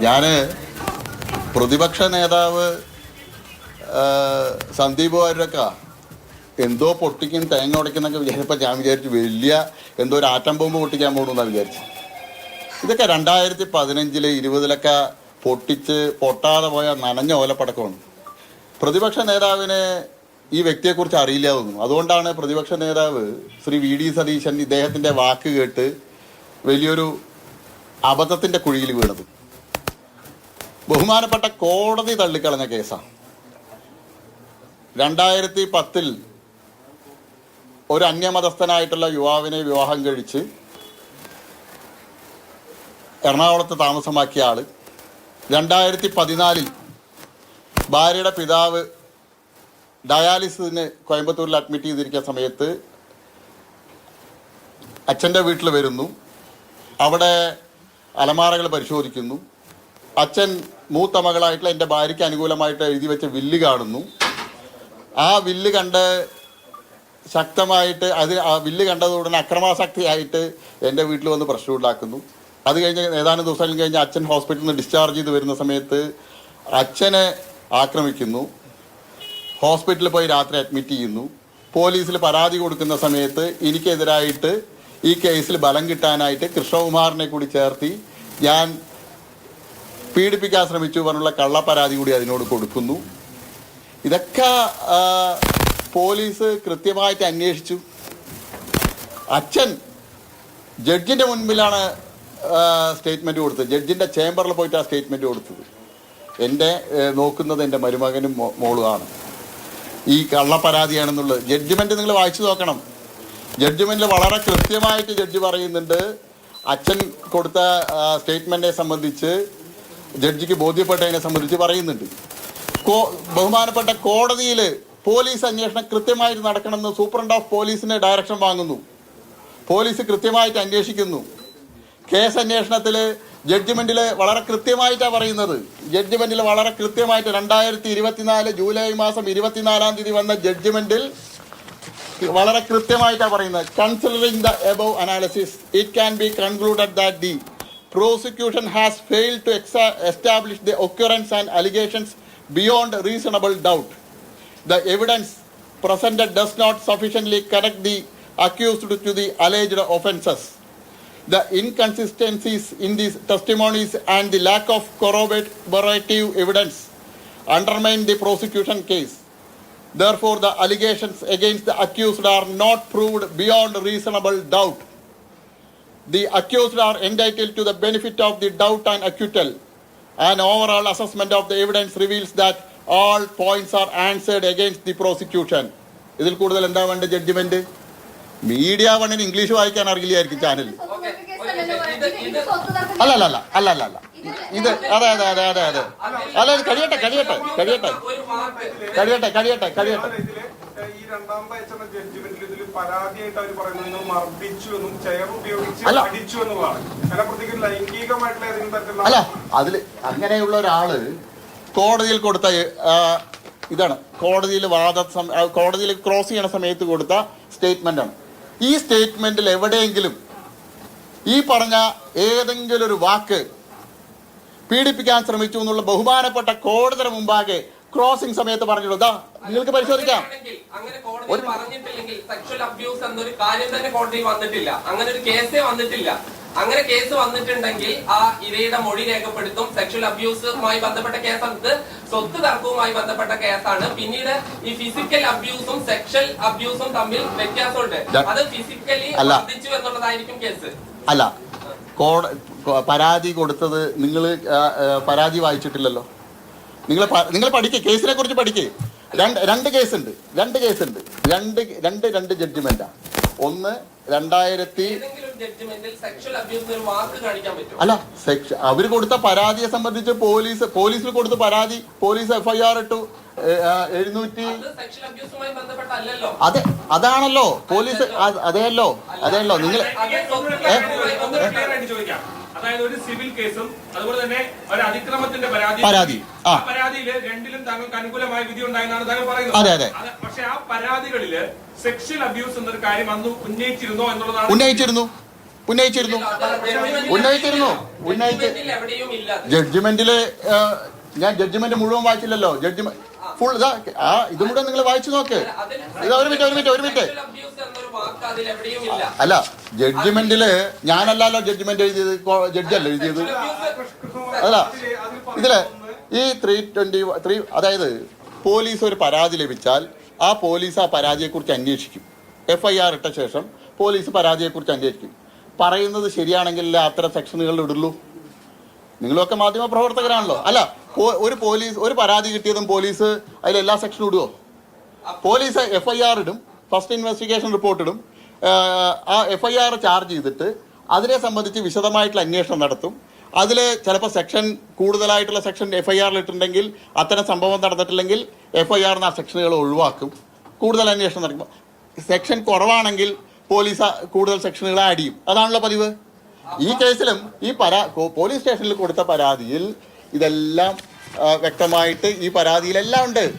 ഞാൻ പ്രതിപക്ഷ നേതാവ് സന്ദീപ് വാര്യരൊക്കെ എന്തോ പൊട്ടിക്കും തേങ്ങ ഉടയ്ക്കുന്നൊക്കെ വിചാരിച്ചപ്പോൾ ഞാൻ വിചാരിച്ചു വലിയ എന്തോ ഒരു ആറ്റം ബോംബ് പൊട്ടിക്കാൻ പോകണമെന്നാണ് വിചാരിച്ചു. ഇതൊക്കെ 2015 20 പൊട്ടിച്ച് പൊട്ടാതെ പോയ നനഞ്ഞ ഓലപ്പടക്കമാണ്. പ്രതിപക്ഷ നേതാവിന് ഈ വ്യക്തിയെക്കുറിച്ച് അറിയില്ല തോന്നുന്നു. അതുകൊണ്ടാണ് പ്രതിപക്ഷ നേതാവ് ശ്രീ വി ഡി സതീശൻ ഇദ്ദേഹത്തിൻ്റെ വാക്ക് കേട്ട് വലിയൊരു അബദ്ധത്തിൻ്റെ കുഴിയിൽ വീണത്. ബഹുമാനപ്പെട്ട കോടതി തള്ളിക്കളഞ്ഞ കേസാണ്. 2010 ഒരു അന്യമതസ്ഥനായിട്ടുള്ള യുവാവിനെ വിവാഹം കഴിച്ച് എറണാകുളത്ത് താമസമാക്കിയ ആൾ 2014 ഭാര്യയുടെ പിതാവ് ഡയാലിസിന് കോയമ്പത്തൂരിൽ അഡ്മിറ്റ് ചെയ്തിരിക്കുന്ന സമയത്ത് അച്ഛൻ്റെ വീട്ടിൽ വരുന്നു. അവിടെ അലമാരകൾ പരിശോധിക്കുന്നു. അച്ഛൻ മൂത്ത മകളായിട്ടുള്ള എൻ്റെ ഭാര്യയ്ക്ക് അനുകൂലമായിട്ട് എഴുതി വെച്ച വില്ല് കാണുന്നു. ആ വില്ല് കണ്ട് ശക്തമായിട്ട് ആ വില്ല് കണ്ടതുടനെ അക്രമാസക്തിയായിട്ട് എൻ്റെ വീട്ടിൽ വന്ന് പ്രശ്നം ഉണ്ടാക്കുന്നു. അത് കഴിഞ്ഞ് ഏതാനും ദിവസം കഴിഞ്ഞ് അച്ഛൻ ഹോസ്പിറ്റലിൽ നിന്ന് ഡിസ്ചാർജ് ചെയ്ത് വരുന്ന സമയത്ത് അച്ഛനെ ആക്രമിക്കുന്നു. ഹോസ്പിറ്റലിൽ പോയി രാത്രി അഡ്മിറ്റ് ചെയ്യുന്നു. പോലീസിൽ പരാതി കൊടുക്കുന്ന സമയത്ത് എനിക്കെതിരായിട്ട് ഈ കേസിൽ ബലം കിട്ടാനായിട്ട് കൃഷ്ണകുമാറിനെ കൂടി ചേർത്തി ഞാൻ പീഡിപ്പിക്കാൻ ശ്രമിച്ചു പറഞ്ഞുള്ള കള്ളപ്പരാതി കൂടി അതിനോട് കൊടുക്കുന്നു. ഇതൊക്കെ പോലീസ് കൃത്യമായിട്ട് അന്വേഷിച്ചു. അച്ഛൻ ജഡ്ജിൻ്റെ മുൻപിലാണ് സ്റ്റേറ്റ്മെൻറ്റ് കൊടുത്തത്. ജഡ്ജിൻ്റെ ചേംബറിൽ പോയിട്ട് ആ സ്റ്റേറ്റ്മെൻറ്റ് കൊടുത്തത്. എൻ്റെ നോക്കുന്നത് എൻ്റെ മരുമകനും മോളുമാണ്. ഈ കള്ളപ്പരാതിയാണെന്നുള്ളത് ജഡ്ജ്മെൻറ്റ് നിങ്ങൾ വായിച്ചു നോക്കണം. ജഡ്ജ്മെൻറ്റിൽ വളരെ കൃത്യമായിട്ട് ജഡ്ജി പറയുന്നുണ്ട്. അച്ഛൻ കൊടുത്ത സ്റ്റേറ്റ്മെൻറ്റിനെ സംബന്ധിച്ച് ജഡ്ജിക്ക് ബോധ്യപ്പെട്ടതിനെ സംബന്ധിച്ച് പറയുന്നുണ്ട്. ബഹുമാനപ്പെട്ട കോടതിയിൽ പോലീസ് അന്വേഷണം കൃത്യമായിട്ട് നടക്കണമെന്ന് സൂപ്രണ്ട് ഓഫ് പോലീസിന് ഡയറക്ഷൻ വാങ്ങുന്നു. പോലീസ് കൃത്യമായിട്ട് അന്വേഷിക്കുന്നു. കേസ് അന്വേഷണത്തിൽ ജഡ്ജ്മെൻറ്റിൽ വളരെ കൃത്യമായിട്ടാണ് പറയുന്നത്. ജഡ്ജ്മെൻറ്റിൽ വളരെ കൃത്യമായിട്ട് 2024 ജൂലൈ മാസം 24-ാം തീയതി വന്ന ജഡ്ജ്മെൻറ്റിൽ വളരെ കൃത്യമായിട്ടാണ് പറയുന്നത്. Considering the above analysis it can be concluded that the prosecution has failed to establish the occurrence and allegations beyond reasonable doubt. The evidence presented does not sufficiently connect the accused to the alleged offences. The inconsistencies in these testimonies and the lack of corroborative evidence undermine the prosecution case. Therefore, the allegations against the accused are not proved beyond reasonable doubt. The accused are entitled to the benefit of the doubt and acquittal. An overall assessment of the evidence reveals that all points are answered against the prosecution. ഇതിൽ കൂടുതൽ എന്താ വേണ്ട judgement? Media വണ്ണിന് English വായിക്കാൻ അറിയില്ലായിരിക്കും channel. അല്ല ഇത് അതെ അല്ല കഴിയട്ടെ. അല്ല അതില് അങ്ങനെയുള്ള ഒരാള് കോടതിയിൽ കൊടുത്ത ഇതാണ് കോടതിയിൽ ക്രോസ് ചെയ്യണ സമയത്ത് കൊടുത്ത സ്റ്റേറ്റ്മെന്റ് ആണ്. ഈ സ്റ്റേറ്റ്മെന്റിൽ എവിടെയെങ്കിലും ഈ പറഞ്ഞ ഏതെങ്കിലും ഒരു വാക്ക് പീഡിപ്പിക്കാൻ ശ്രമിച്ചു എന്നുള്ള ബഹുമാനപ്പെട്ട കോടതിയുടെ മുമ്പാകെ ക്രോസിംഗ് സമയത്ത് പറഞ്ഞിട്ടുള്ളൂ. നിങ്ങൾക്ക് പരിശോധിക്കാം. അങ്ങനെ കോടതി പറഞ്ഞിട്ടില്ലെങ്കിൽ സെക്ഷൽ അബ്യൂസ് എന്നൊരു കാര്യം തന്നെ കോടതിയിൽ വന്നിട്ടില്ല. അങ്ങനെ ഒരു കേസേ വന്നിട്ടില്ല. അങ്ങനെ കേസ് വന്നിട്ടുണ്ടെങ്കിൽ ആ ഇരയുടെ മൊഴി രേഖപ്പെടുത്തും. സെക്ഷൽ അബ്യൂസുമായി ബന്ധപ്പെട്ട കേസ് സ്വത്ത് തർക്കവുമായി ബന്ധപ്പെട്ട കേസാണ്. പിന്നീട് ഈ ഫിസിക്കൽ അബ്യൂസും സെക്ഷൽ അബ്യൂസും തമ്മിൽ വ്യത്യാസമുണ്ട്. അത് ഫിസിക്കലി വർദ്ധിച്ചു എന്നുള്ളതായിരിക്കും കേസ്. അല്ല, പരാതി കൊടുത്തത് നിങ്ങൾ പരാതി വായിച്ചിട്ടില്ലല്ലോ. നിങ്ങൾ പഠിക്കേ, കേസിനെ കുറിച്ച് പഠിക്കേ. രണ്ട് കേസുണ്ട്. രണ്ട് ജഡ്ജ്മെന്റാ. ഒന്ന് 2000 അല്ല, അവര് കൊടുത്ത പരാതിയെ സംബന്ധിച്ച് പോലീസിൽ കൊടുത്ത പരാതി പോലീസ് FIR ഇട്ടു 700. അതാണല്ലോ പോലീസ്. അതെയല്ലോ നിങ്ങൾ അതായത് ഒരു സിവിൽ കേസും അതുപോലെ തന്നെ ഒരു അതിക്രമത്തിന്റെ പരാതി പരാതിയില് രണ്ടിലും താങ്കൾക്ക് അനുകൂലമായ വിധി ഉണ്ടായെന്നാണ് താങ്കൾ പറയുന്നത്. പക്ഷെ ആ പരാതികളില് സെക്ഷൽ അബ്യൂസ് എന്നൊരു കാര്യം അന്ന് ഉന്നയിച്ചിരുന്നോ എന്നുള്ളതാണ്. ഉന്നയിച്ചിരുന്നു. ജഡ്ജ്മെന്റിൽ എവിടെയും ഇല്ല. ജഡ്ജ്മെന്റില് ഞാൻ ജഡ്ജ്മെന്റ് മുഴുവൻ വായിച്ചില്ലല്ലോ. ജഡ്ജ്മെന്റ് ഫുൾ ഇത് മുഴുവൻ നിങ്ങൾ വായിച്ചു നോക്ക്. ഇത് ഒരു മിനിറ്റ് അല്ല, ജഡ്ജ്മെന്റില് ഞാനല്ലല്ലോ ജഡ്ജ്മെന്റ് എഴുതിയത്, ജഡ്ജല്ല എഴുതിയത്. അല്ല, ഇതില് ഈ 323 അതായത് പോലീസ് ഒരു പരാതി ലഭിച്ചാൽ ആ പോലീസ് ആ പരാതിയെക്കുറിച്ച് അന്വേഷിക്കും. FIR ഇട്ട ശേഷം പോലീസ് പരാതിയെക്കുറിച്ച് അന്വേഷിക്കും. പറയുന്നത് ശരിയാണെങ്കിൽ അത്തരം സെക്ഷനുകളിൽ ഇടുള്ളൂ. നിങ്ങളൊക്കെ മാധ്യമ പ്രവർത്തകരാണല്ലോ. അല്ല, ഒരു പരാതി കിട്ടിയതും പോലീസ് അതിലെല്ലാ സെക്ഷനും ഇടുവോ? പോലീസ് FIR ഇടും, ഫസ്റ്റ് ഇൻവെസ്റ്റിഗേഷൻ റിപ്പോർട്ട് ഇടും. ആ FIR ചാർജ് ചെയ്തിട്ട് അതിനെ സംബന്ധിച്ച് വിശദമായിട്ടുള്ള അന്വേഷണം നടത്തും. അതിൽ ചിലപ്പോൾ സെക്ഷൻ കൂടുതലായിട്ടുള്ള സെക്ഷൻ FIR ഇട്ടുണ്ടെങ്കിൽ അത്തരം സംഭവം നടന്നിട്ടില്ലെങ്കിൽ FIR ആ സെക്ഷനുകൾ ഒഴിവാക്കും. കൂടുതൽ അന്വേഷണം നടക്കും. സെക്ഷൻ കുറവാണെങ്കിൽ പോലീസ് കൂടുതൽ സെക്ഷനുകൾ ആഡ് ചെയ്യും. അതാണല്ലോ പതിവ്. ഈ കേസിലും ഈ പോലീസ് സ്റ്റേഷനിൽ കൊടുത്ത പരാതിയിൽ ഇതെല്ലാം വ്യക്തമായിട്ട് ഈ പരാതിയിലെല്ലാം ഉണ്ട്.